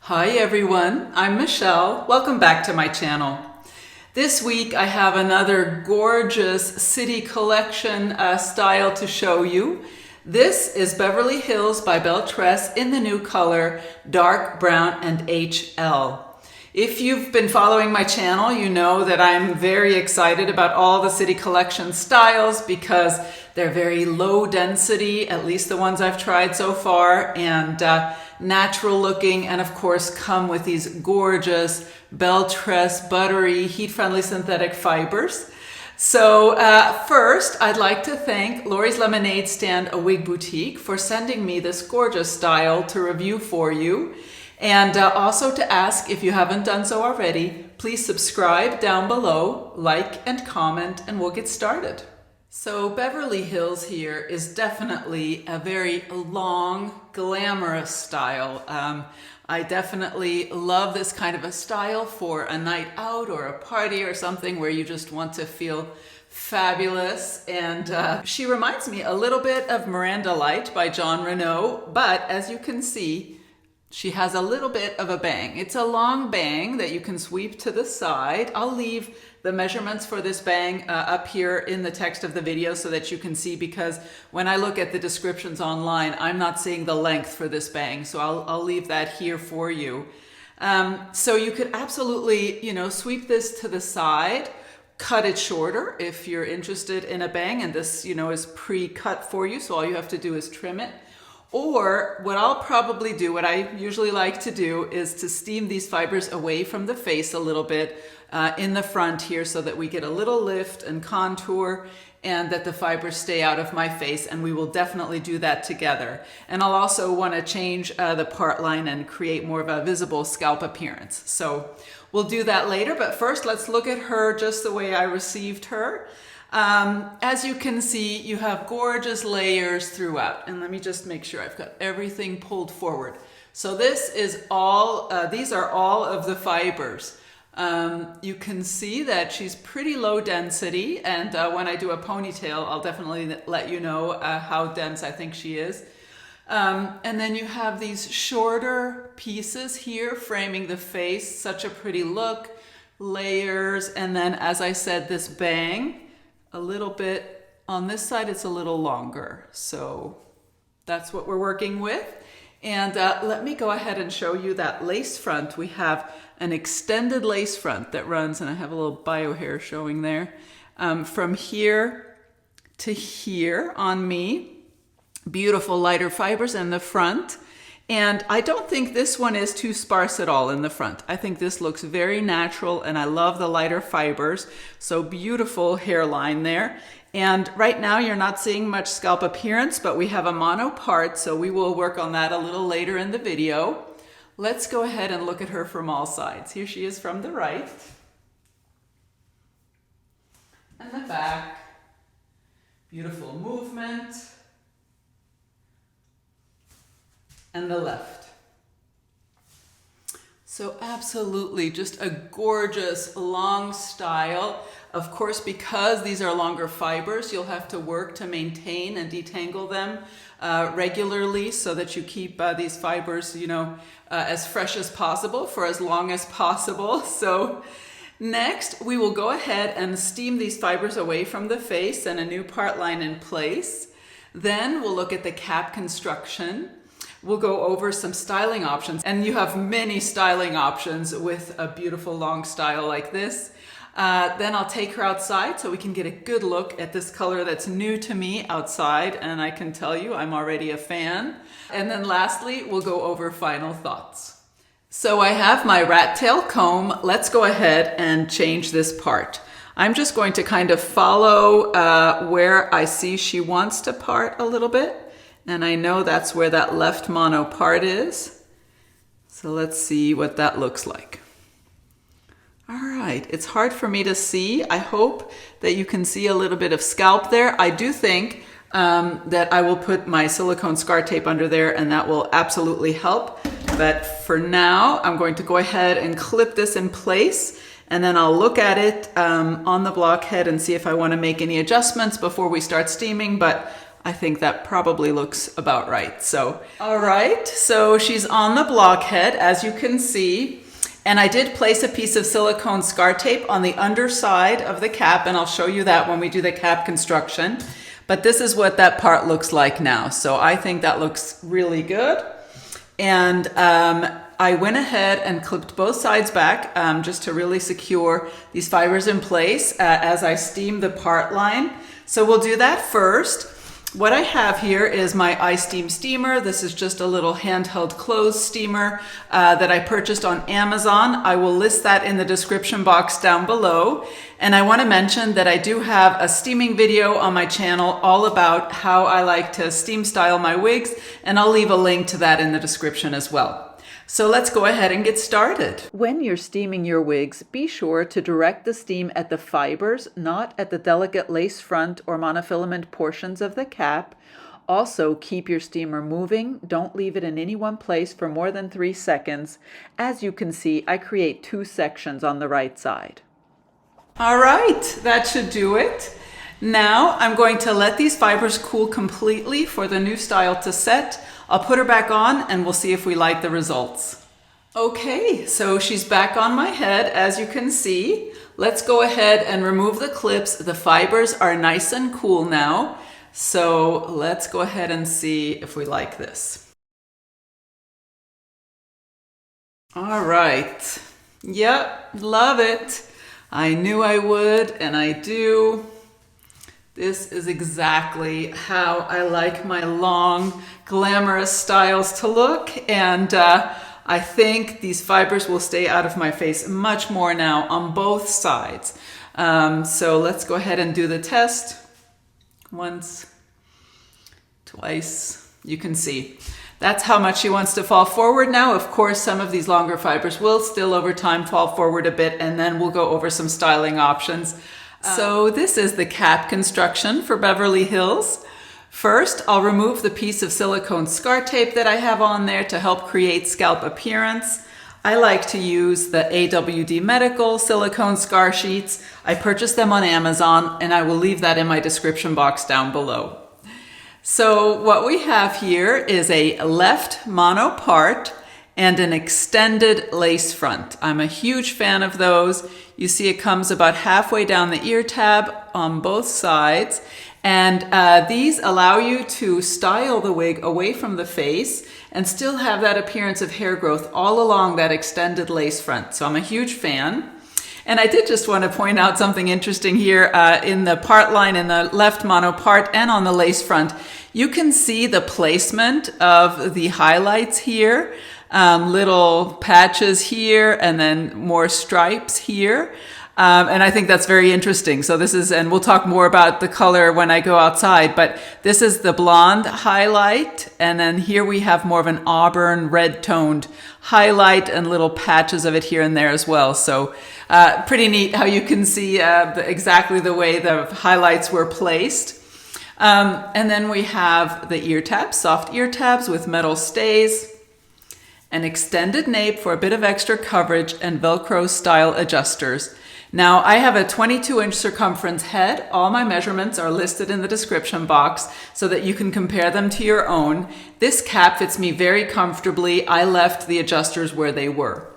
Hi everyone, I'm Michelle. Welcome back to my channel. This week I have another gorgeous city collection style to show you. This is Beverly Hills by Belle Tress in the new color Dark Brown and HL. If you've been following my channel, you know that I'm very excited about all the city collection styles because they're very low density, at least the ones I've tried so far, and natural looking, and of course come with these gorgeous Belle Tress buttery heat-friendly synthetic fibers. So first I'd like to thank Lori's Lemonade Stand, a wig boutique, for sending me this gorgeous style to review for you. And also to ask, if you haven't done so already, please subscribe down below, like and comment, and we'll get started. So Beverly Hills here is definitely a very long, glamorous style. I definitely love this kind of a style for a night out or a party or something where you just want to feel fabulous. And she reminds me a little bit of Miranda Light by John Renault, but as you can see, she has a little bit of a bang. It's a long bang that you can sweep to the side. I'll leave the measurements for this bang up here in the text of the video so that you can see, because when I look at the descriptions online, I'm not seeing the length for this bang. So I'll leave that here for you. So you could absolutely, sweep this to the side, cut it shorter if you're interested in a bang, and this, is pre-cut for you. So all you have to do is trim it. Or what I'll probably do, what I usually like to do, is to steam these fibers away from the face a little bit in the front here so that we get a little lift and contour and that the fibers stay out of my face, and we will definitely do that together. And I'll also want to change the part line and create more of a visible scalp appearance. So we'll do that later, but first let's look at her just the way I received her. As you can see, you have gorgeous layers throughout, and let me just make sure I've got everything pulled forward. So this is all, these are all of the fibers. You can see that she's pretty low density, and when I do a ponytail, I'll definitely let you know how dense I think she is. And then you have these shorter pieces here framing the face, such a pretty look, layers, and then as I said, this bang. A little bit on this side, it's a little longer. So that's what we're working with. And let me go ahead and show you that lace front. We have an extended lace front that runs, and I have a little bio hair showing there, from here to here on me. Beautiful lighter fibers in the front. And I don't think this one is too sparse at all in the front. I think this looks very natural, and I love the lighter fibers. So beautiful hairline there. And right now you're not seeing much scalp appearance, but we have a mono part, so we will work on that a little later in the video. Let's go ahead and look at her from all sides. Here she is from the right. And the back. Beautiful movement. And the left. So absolutely just a gorgeous long style. Of course, because these are longer fibers, you'll have to work to maintain and detangle them regularly so that you keep these fibers, as fresh as possible for as long as possible. So next, we will go ahead and steam these fibers away from the face and a new part line in place. Then we'll look at the cap construction. We'll go over some styling options, and you have many styling options with a beautiful long style like this. Then I'll take her outside so we can get a good look at this color that's new to me outside, and I can tell you I'm already a fan. And then lastly, we'll go over final thoughts. So I have my rat tail comb. Let's go ahead and change this part. I'm just going to kind of follow where I see she wants to part a little bit. And I know that's where that left mono part is. So let's see what that looks like. All right, it's hard for me to see. I hope that you can see a little bit of scalp there. I do think that I will put my silicone scar tape under there, and that will absolutely help. But for now, I'm going to go ahead and clip this in place, and then I'll look at it on the block head and see if I want to make any adjustments before we start steaming. But I think that probably looks about right. So, all right, so she's on the blockhead, as you can see. And I did place a piece of silicone scar tape on the underside of the cap, and I'll show you that when we do the cap construction. But this is what that part looks like now. So I think that looks really good. And I went ahead and clipped both sides back just to really secure these fibers in place as I steam the part line. So we'll do that first. What I have here is my iSteam steamer. This is just a little handheld clothes steamer that I purchased on Amazon. I will list that in the description box down below. And I want to mention that I do have a steaming video on my channel all about how I like to steam style my wigs, and I'll leave a link to that in the description as well. So let's go ahead and get started. When you're steaming your wigs, be sure to direct the steam at the fibers, not at the delicate lace front or monofilament portions of the cap. Also, keep your steamer moving. Don't leave it in any one place for more than 3 seconds. As you can see, I create 2 sections on the right side. All right, that should do it. Now I'm going to let these fibers cool completely for the new style to set. I'll put her back on and we'll see if we like the results. Okay, so she's back on my head, as you can see. Let's go ahead and remove the clips. The fibers are nice and cool now. So let's go ahead and see if we like this. All right. Yep, love it. I knew I would, and I do. This is exactly how I like my long, glamorous styles to look. And I think these fibers will stay out of my face much more now on both sides. So let's go ahead and do the test. Once, twice, you can see. That's how much she wants to fall forward now. Of course, some of these longer fibers will still over time fall forward a bit, and then we'll go over some styling options. So this is the cap construction for Beverly Hills. First, I'll remove the piece of silicone scar tape that I have on there to help create scalp appearance. I like to use the AWD Medical silicone scar sheets. I purchased them on Amazon, and I will leave that in my description box down below. So what we have here is a left mono part and an extended lace front. I'm a huge fan of those. You see it comes about halfway down the ear tab on both sides. And these allow you to style the wig away from the face and still have that appearance of hair growth all along that extended lace front. So I'm a huge fan. And I did just want to point out something interesting here in the part line in the left mono part and on the lace front. You can see the placement of the highlights here. Little patches here and then more stripes here. And I think that's very interesting. So this is, and we'll talk more about the color when I go outside, but this is the blonde highlight. And then here we have more of an auburn red toned highlight and little patches of it here and there as well. So pretty neat how you can see exactly the way the highlights were placed. And then we have the ear tabs, soft ear tabs with metal stays. An extended nape for a bit of extra coverage, and Velcro style adjusters. Now I have a 22-inch circumference head. All my measurements are listed in the description box so that you can compare them to your own. This cap fits me very comfortably. I left the adjusters where they were.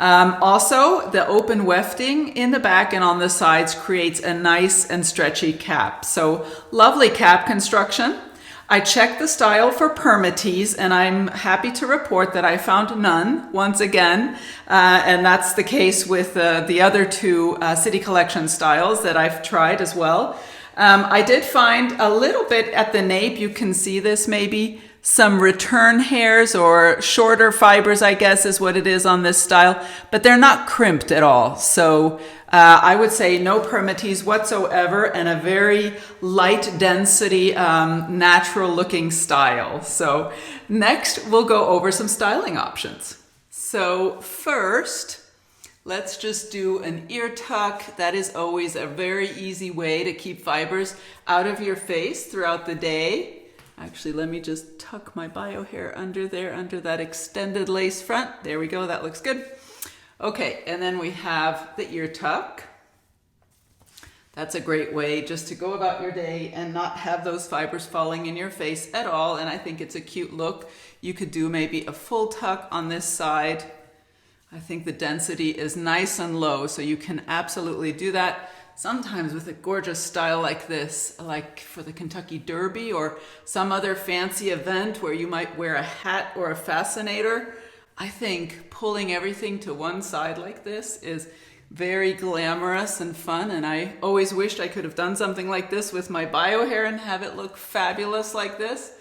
Also, the open wefting in the back and on the sides creates a nice and stretchy cap. So lovely cap construction. I checked the style for permatease, and I'm happy to report that I found none once again. And that's the case with the other 2 City Collection styles that I've tried as well. I did find a little bit at the nape, you can see this maybe, some return hairs or shorter fibers, I guess is what it is on this style, but they're not crimped at all. So I would say no permatease whatsoever and a very light density, natural looking style. So next we'll go over some styling options. So first, let's just do an ear tuck. That is always a very easy way to keep fibers out of your face throughout the day. Actually, let me just tuck my bio hair under there, under that extended lace front. There we go, that looks good. Okay, and then we have the ear tuck. That's a great way just to go about your day and not have those fibers falling in your face at all. And I think it's a cute look. You could do maybe a full tuck on this side. I think the density is nice and low, so you can absolutely do that. Sometimes with a gorgeous style like this, like for the Kentucky Derby or some other fancy event where you might wear a hat or a fascinator, I think pulling everything to one side like this is very glamorous and fun, and I always wished I could have done something like this with my bio hair and have it look fabulous like this.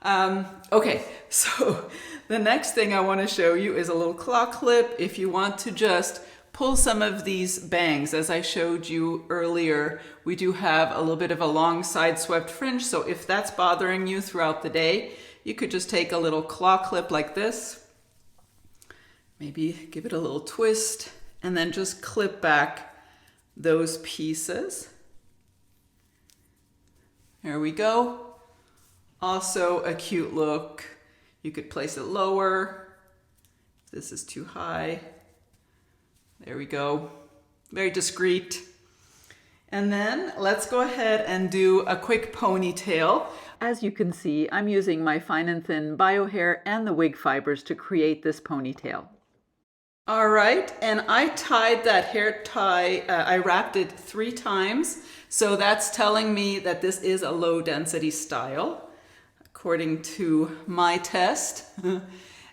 Okay, so the next thing I want to show you is a little claw clip if you want to just pull some of these bangs. As I showed you earlier, we do have a little bit of a long side swept fringe, so if that's bothering you throughout the day, you could just take a little claw clip like this, maybe give it a little twist, and then just clip back those pieces. There we go. Also a cute look. You could place it lower. If this is too high. There we go. Very discreet. And then let's go ahead and do a quick ponytail. As you can see, I'm using my fine and thin bio hair and the wig fibers to create this ponytail. All right, and I tied that hair tie, I wrapped it 3 times. So that's telling me that this is a low density style, according to my test.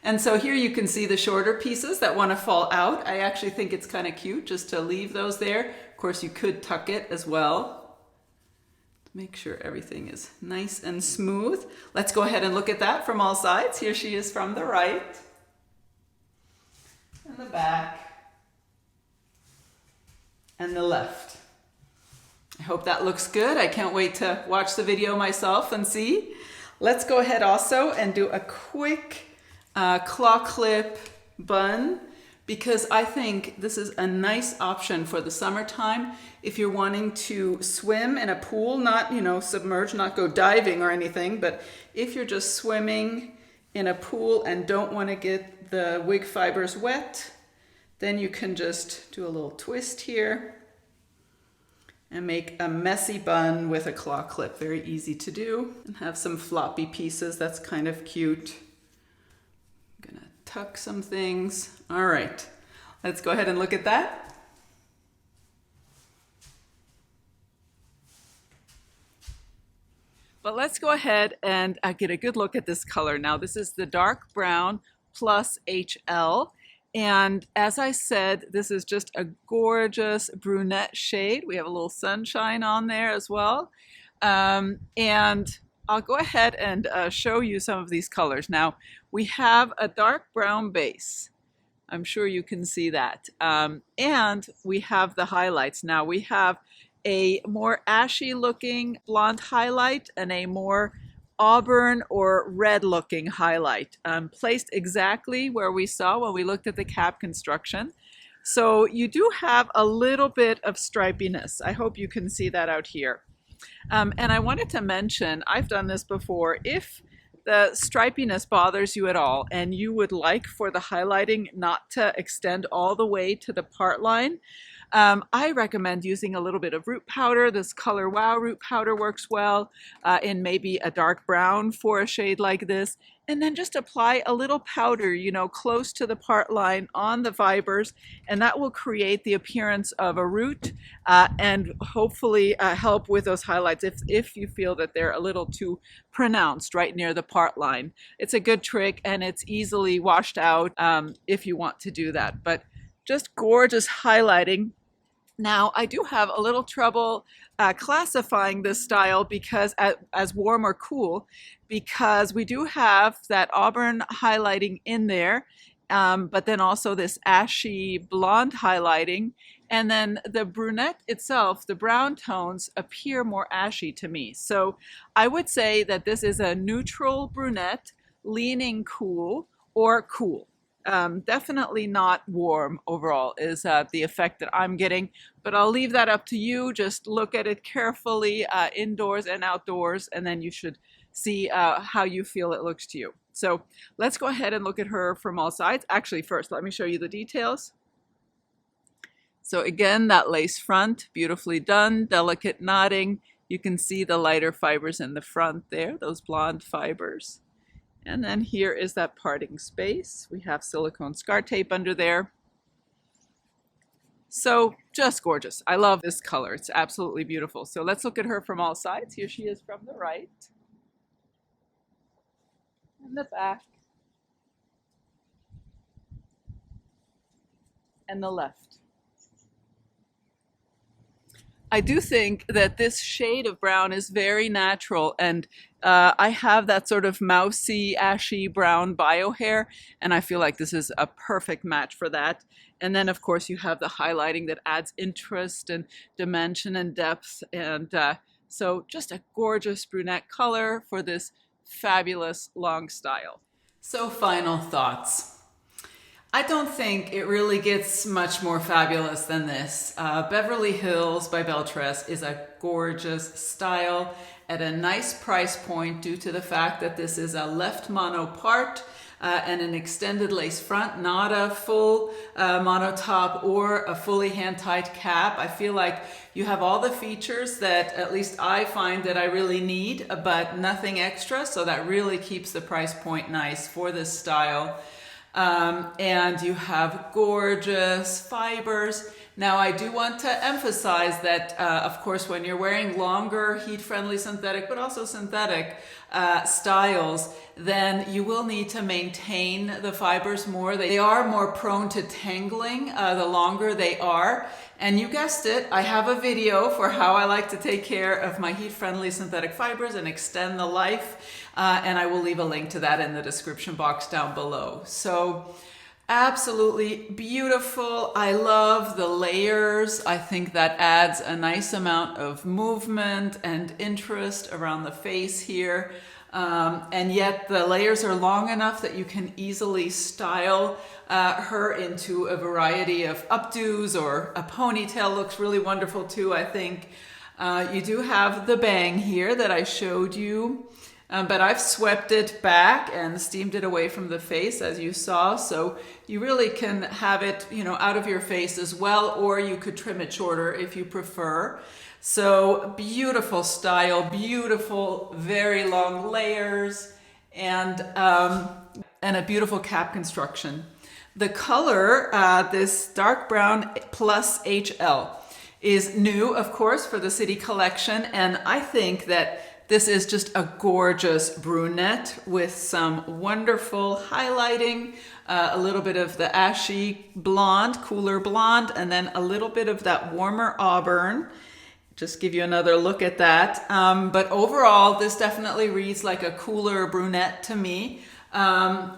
And so here you can see the shorter pieces that want to fall out. I actually think it's kind of cute just to leave those there. Of course, you could tuck it as well. Make sure everything is nice and smooth. Let's go ahead and look at that from all sides. Here she is from the right. And the back, and the left. I hope that looks good. I can't wait to watch the video myself and see. Let's go ahead also and do a quick claw clip bun, because I think this is a nice option for the summertime if you're wanting to swim in a pool, not, submerge, not go diving or anything, but if you're just swimming in a pool and don't want to get the wig fibers wet, then you can just do a little twist here and make a messy bun with a claw clip. Very easy to do. And have some floppy pieces. That's kind of cute. I'm gonna tuck some things. All right, let's go ahead and look at that. But let's go ahead and get a good look at this color. Now this is the dark brown +HL. And as I said, this is just a gorgeous brunette shade. We have a little sunshine on there as well. And I'll go ahead and show you some of these colors. Now, we have a dark brown base. I'm sure you can see that. And we have the highlights. Now, we have a more ashy looking blonde highlight and a more auburn or red looking highlight, placed exactly where we saw when we looked at the cap construction. So you do have a little bit of stripiness. I hope you can see that out here. And I wanted to mention, I've done this before, if the stripiness bothers you at all and you would like for the highlighting not to extend all the way to the part line, I recommend using a little bit of root powder. This Color Wow root powder works well in maybe a dark brown for a shade like this. And then just apply a little powder, close to the part line on the fibers, and that will create the appearance of a root and hopefully help with those highlights if you feel that they're a little too pronounced right near the part line. It's a good trick and it's easily washed out if you want to do that. But just gorgeous highlighting. Now, I do have a little trouble classifying this style because as warm or cool, because we do have that auburn highlighting in there, but then also this ashy blonde highlighting, and then the brunette itself, the brown tones appear more ashy to me. So I would say that this is a neutral brunette, leaning cool or cool. Definitely not warm overall is the effect that I'm getting, but I'll leave that up to you. Just look at it carefully indoors and outdoors, and then you should see how you feel it looks to you. So let's go ahead and look at her from all sides. Actually, first, let me show you the details. So again, that lace front, beautifully done, delicate knotting. You can see the lighter fibers in the front there, those blonde fibers. And then here is that parting space. We have silicone scar tape under there. So just gorgeous. I love this color. It's absolutely beautiful. So let's look at her from all sides. Here she is from the right. And the back. And the left. I do think that this shade of brown is very natural, and I have that sort of mousy, ashy brown bio hair, and I feel like this is a perfect match for that. And then, of course, you have the highlighting that adds interest and dimension and depth, and so just a gorgeous brunette color for this fabulous long style. So final thoughts. I don't think it really gets much more fabulous than this. Beverly Hills by Belle Tress is a gorgeous style at a nice price point due to the fact that this is a left mono part and an extended lace front, not a full mono top or a fully hand-tied cap. I feel like you have all the features that at least I find that I really need, but nothing extra, so that really keeps the price point nice for this style. And you have gorgeous fibers. Now, I do want to emphasize that, of course, when you're wearing longer heat-friendly synthetic, but also synthetic styles, then you will need to maintain the fibers more. They are more prone to tangling the longer they are. And you guessed it, I have a video for how I like to take care of my heat-friendly synthetic fibers and extend the life. And I will leave a link to that in the description box down below. So absolutely beautiful. I love the layers. I think that adds a nice amount of movement and interest around the face here. And yet the layers are long enough that you can easily style her into a variety of updos, or a ponytail looks really wonderful too, I think. You do have the bang here that I showed you. But I've swept it back and steamed it away from the face, as you saw. So you really can have it, out of your face as well, or you could trim it shorter if you prefer. So beautiful style, beautiful, very long layers, and a beautiful cap construction. The color, this dark brown +HL, is new, of course, for the City Collection, and I think that this is just a gorgeous brunette with some wonderful highlighting, a little bit of the ashy blonde, cooler blonde, and then a little bit of that warmer auburn. Just give you another look at that. But overall, this definitely reads like a cooler brunette to me,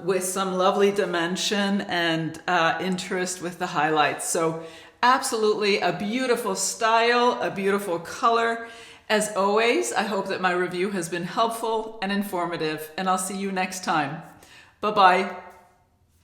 with some lovely dimension and interest with the highlights. So absolutely a beautiful style, a beautiful color. As always, I hope that my review has been helpful and informative, and I'll see you next time. Bye-bye.